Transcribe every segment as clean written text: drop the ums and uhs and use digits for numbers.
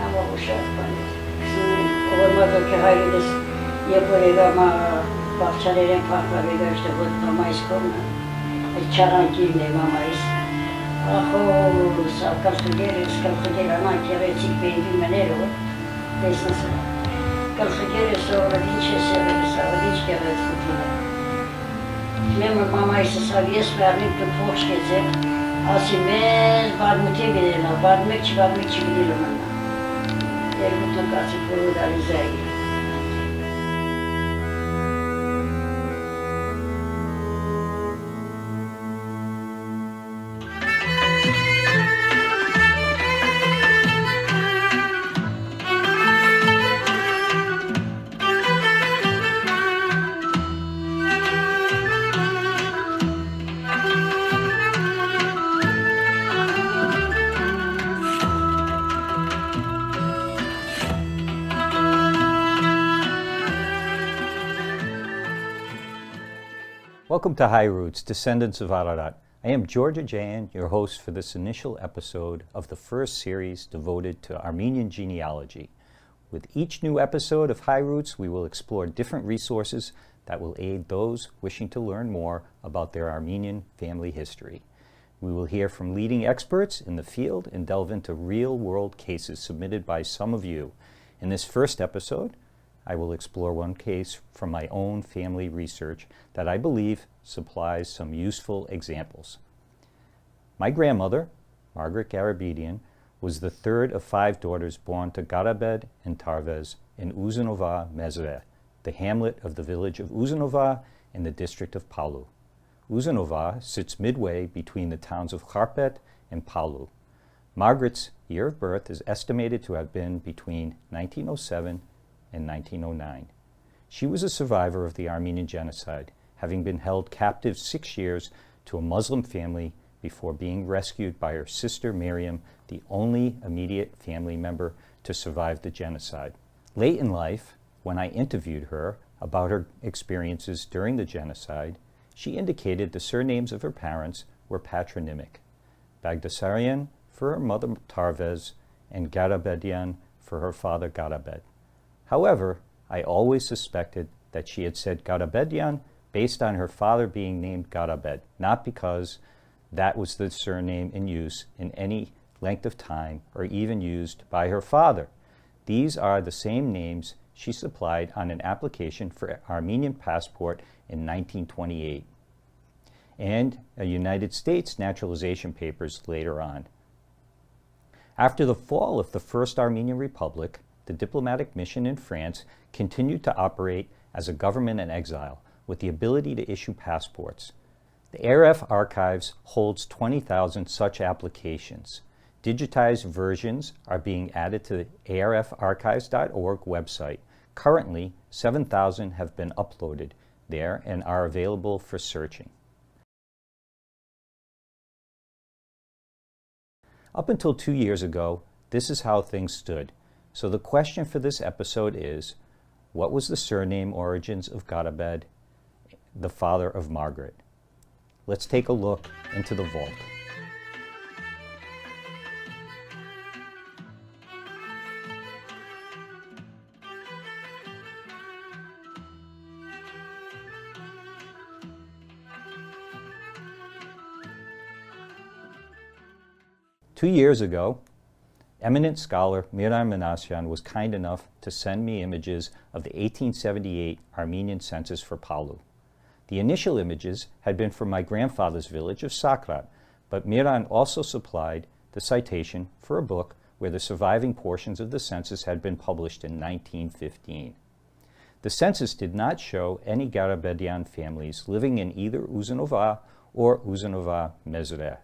ama uşak bana. Olmadı ki Hairenik yapılıyor ama bahçelerin parklarıyla işte kutlamayız korna. Çaran giyinle mamayız. Aho, kalkı gelir ama kere çıkmayı bilmeler o. Desnası. Kalkı gelir sonra hiç severiz, hiç kere kutluyor. Memur mamayız saviyes vermek de poş geçer. Asimez barmute bilirler, barmekçi bilirler bana. Mutlaka sıklığı da Riza'yı. Welcome to Hye Roots, Descendants of Ararat. I am George Aghjayan, your host for this initial episode of the first series devoted to Armenian genealogy. With each new episode of Hye Roots, we will explore different resources that will aid those wishing to learn more about their Armenian family history. We will hear from leading experts in the field and delve into real-world cases submitted by some of you. In this first episode, I will explore one case from my own family research that I believe supplies some useful examples. My grandmother, Margaret Garabedian, was the third of 5 daughters born to Garabed and Tarvez in Uzunova Mezre, the hamlet of the village of Uzunova in the district of Palu. Uzunova sits midway between the towns of Kharpet and Palu. Margaret's year of birth is estimated to have been between 1907 and 1909. She was a survivor of the Armenian genocide, having been held captive 6 years to a Muslim family before being rescued by her sister Miriam, the only immediate family member to survive the genocide. Late in life, when I interviewed her about her experiences during the genocide, she indicated the surnames of her parents were patronymic: Bagdasarian for her mother Tarvez and Garabedian for her father Garabed. However, I always suspected that she had said Garabedian based on her father being named Garabed, not because that was the surname in use in any length of time or even used by her father. These are the same names she supplied on an application for an Armenian passport in 1928 and a United States naturalization papers later on. After the fall of the First Armenian Republic, the diplomatic mission in France continued to operate as a government in exile with the ability to issue passports. The ARF archives holds 20,000 such applications. Digitized versions are being added to the arfarchives.org website. Currently, 7,000 have been uploaded there and are available for searching. Up until 2 years ago, this is how things stood. So the question for this episode is, what was the surname origins of Garabed, the father of Margaret? Let's take a look into the vault. Two years ago, eminent scholar Miran Manasyan was kind enough to send me images of the 1878 Armenian census for Palu. The initial images had been from my grandfather's village of Sakrat, but Miran also supplied the citation for a book where the surviving portions of the census had been published in 1915. The census did not show any Garabedian families living in either Uzunova or Uzunova Mezre.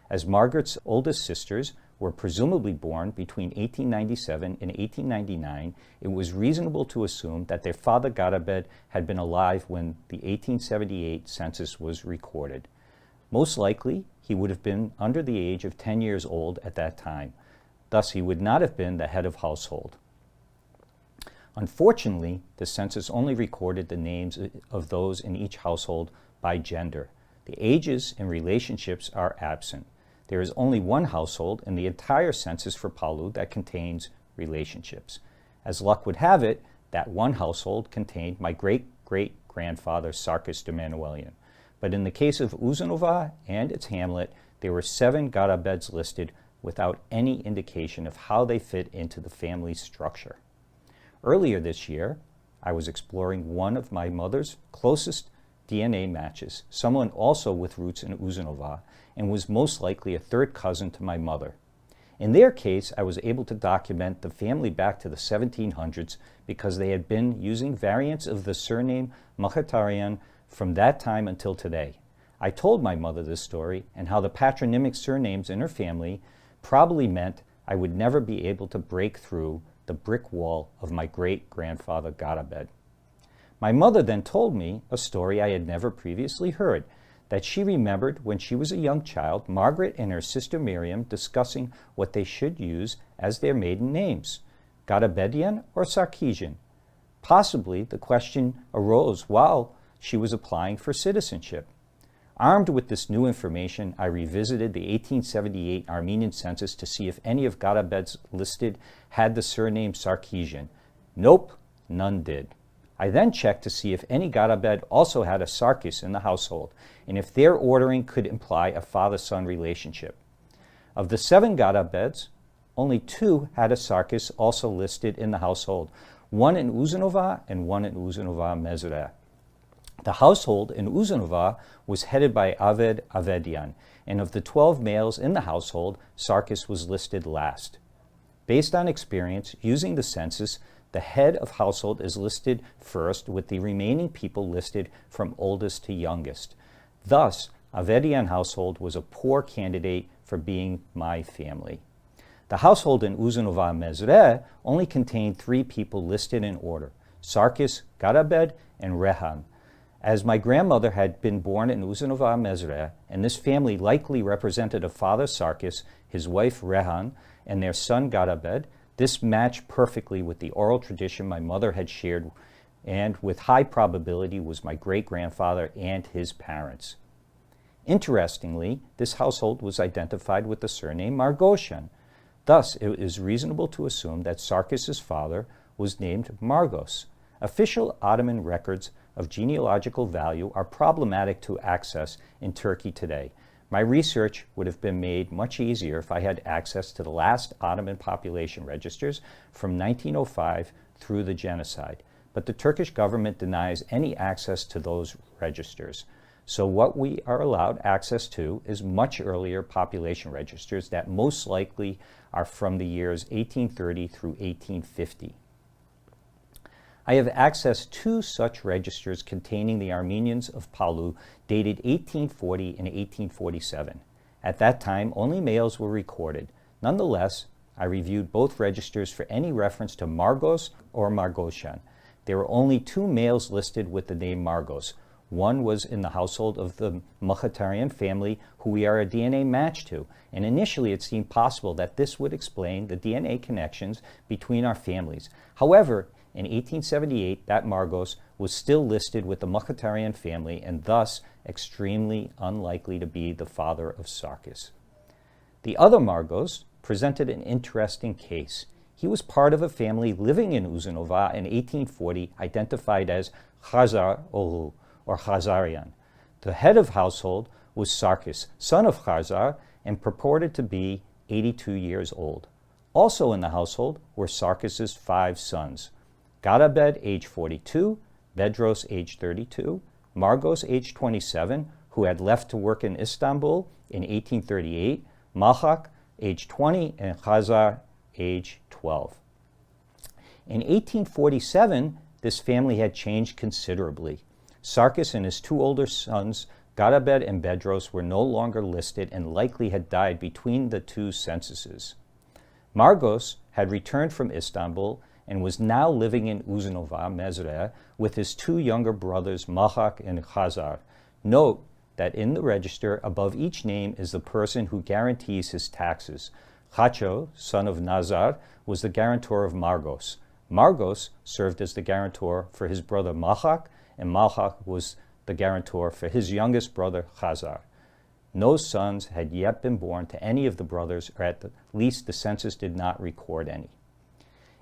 As Margaret's oldest sisters were presumably born between 1897 and 1899, it was reasonable to assume that their father Garabed had been alive when the 1878 census was recorded. Most likely, he would have been under the age of 10 years old at that time. Thus, he would not have been the head of household. Unfortunately, the census only recorded the names of those in each household by gender. The ages and relationships are absent. There is only one household in the entire census for Palu that contains relationships. As luck would have it, that one household contained my great-great-grandfather Sarkis de Manuelian. But in the case of Uzunova and its hamlet, there were 7 Garabeds listed without any indication of how they fit into the family structure. Earlier this year, I was exploring one of my mother's closest DNA matches, someone also with roots in Uzunova, and was most likely a third cousin to my mother. In their case, I was able to document the family back to the 1700s because they had been using variants of the surname Mkhitaryan from that time until today. I told my mother this story and how the patronymic surnames in her family probably meant I would never be able to break through the brick wall of my great-grandfather Garabed. My mother then told me a story I had never previously heard, that she remembered when she was a young child, Margaret and her sister Miriam discussing what they should use as their maiden names, Garabedian or Sarkisian. Possibly the question arose while she was applying for citizenship. Armed with this new information, I revisited the 1878 Armenian census to see if any of Garabeds listed had the surname Sarkisian. Nope, none did. I then checked to see if any Garabed also had a Sarkis in the household, and if their ordering could imply a father-son relationship. Of the 7 Garabeds, only 2 had a Sarkis also listed in the household, one in Uzunova and one in Uzunova Mezre. The household in Uzunova was headed by George Aghjayan, and of the 12 males in the household, Sarkis was listed last. Based on experience, using the census, the head of household is listed first with the remaining people listed from oldest to youngest. Thus, Aghjayan household was a poor candidate for being my family. The household in Uzunova Mezre only contained 3 people listed in order, Sarkis, Garabed, and Rehan. As my grandmother had been born in Uzunova Mezre, and this family likely represented a father Sarkis, his wife Rehan, and their son Garabed, this matched perfectly with the oral tradition my mother had shared, and with high probability was my great-grandfather and his parents. Interestingly, this household was identified with the surname Margoshan. Thus, it is reasonable to assume that Sarkis' father was named Margos. Official Ottoman records of genealogical value are problematic to access in Turkey today. My research would have been made much easier if I had access to the last Ottoman population registers from 1905 through the genocide, but the Turkish government denies any access to those registers. So what we are allowed access to is much earlier population registers that most likely are from the years 1830 through 1850. I have accessed 2 such registers containing the Armenians of Palu dated 1840 and 1847. At that time, only males were recorded. Nonetheless, I reviewed both registers for any reference to Margos or Margoshan. There were only 2 males listed with the name Margos. One was in the household of the Mkhitaryan family, who we are a DNA match to, and initially it seemed possible that this would explain the DNA connections between our families. However, in 1878, that Margos was still listed with the Mkhitaryan family and thus extremely unlikely to be the father of Sarkis. The other Margos presented an interesting case. He was part of a family living in Uzunova in 1840, identified as Khazar Oğlu, or Khazarian. The head of household was Sarkis, son of Khazar, and purported to be 82 years old. Also in the household were Sarkis' 5 sons, Garabed, age 42, Bedros, age 32, Margos, age 27, who had left to work in Istanbul in 1838, Malhak, age 20, and Khazar, age 12. In 1847, this family had changed considerably. Sarkis and his 2 older sons, Garabed and Bedros, were no longer listed and likely had died between the 2 censuses. Margos had returned from Istanbul and was now living in Uzunova Mezre with his 2 younger brothers, Malhak and Khazar. Note that in the register above each name is the person who guarantees his taxes. Khacho, son of Nazar, was the guarantor of Margos. Margos served as the guarantor for his brother Malhak, and Malhak was the guarantor for his youngest brother Khazar. No sons had yet been born to any of the brothers, or at least the census did not record any.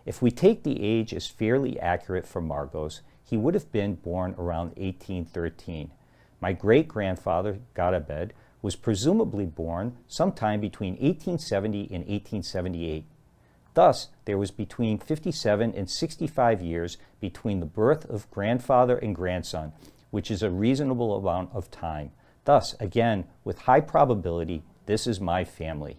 If we take the age as fairly accurate for Margos, he would have been born around 1813. My great-grandfather, Garabed, was presumably born sometime between 1870 and 1878. Thus, there was between 57 and 65 years between the birth of grandfather and grandson, which is a reasonable amount of time. Thus, again, with high probability, this is my family.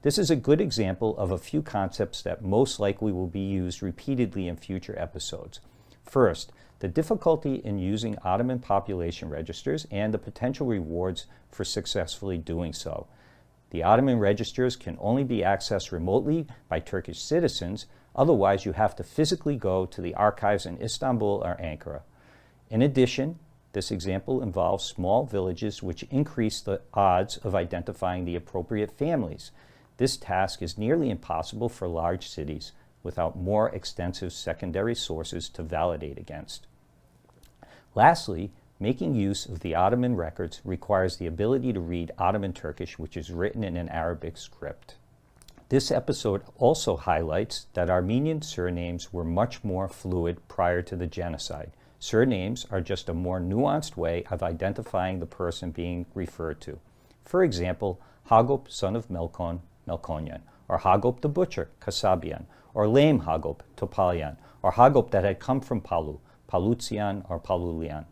This is a good example of a few concepts that most likely will be used repeatedly in future episodes. First, the difficulty in using Ottoman population registers and the potential rewards for successfully doing so. The Ottoman registers can only be accessed remotely by Turkish citizens, otherwise you have to physically go to the archives in Istanbul or Ankara. In addition, this example involves small villages which increase the odds of identifying the appropriate families. This task is nearly impossible for large cities without more extensive secondary sources to validate against. Lastly, making use of the Ottoman records requires the ability to read Ottoman Turkish, which is written in an Arabic script. This episode also highlights that Armenian surnames were much more fluid prior to the genocide. Surnames are just a more nuanced way of identifying the person being referred to. For example, Hagop, son of Melkon, Melkonian, or Hagop the butcher, Kasabian, or Lame Hagop, Topalian, or Hagop that had come from Palu, Palutian or Palulian.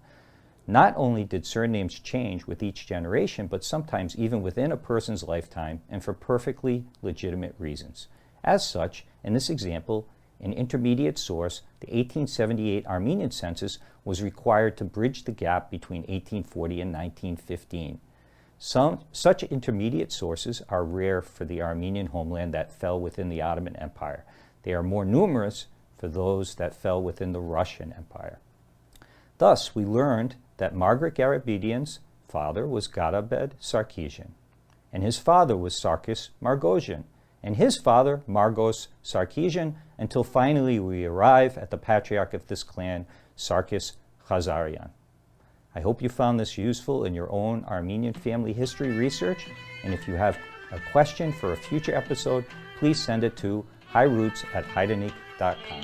Not only did surnames change with each generation, but sometimes even within a person's lifetime and for perfectly legitimate reasons. As such, in this example, an intermediate source, the 1878 Armenian census, was required to bridge the gap between 1840 and 1915. Such intermediate sources are rare for the Armenian homeland that fell within the Ottoman Empire. They are more numerous for those that fell within the Russian Empire. Thus, we learned that Margaret Garabedian's father was Garabed Sarkisian, and his father was Sarkis Margosian, and his father Margos Sarkisian, until finally we arrive at the patriarch of this clan, Sarkis Khazarian. I hope you found this useful in your own Armenian family history research, and if you have a question for a future episode, please send it to hieroots@hairenik.com.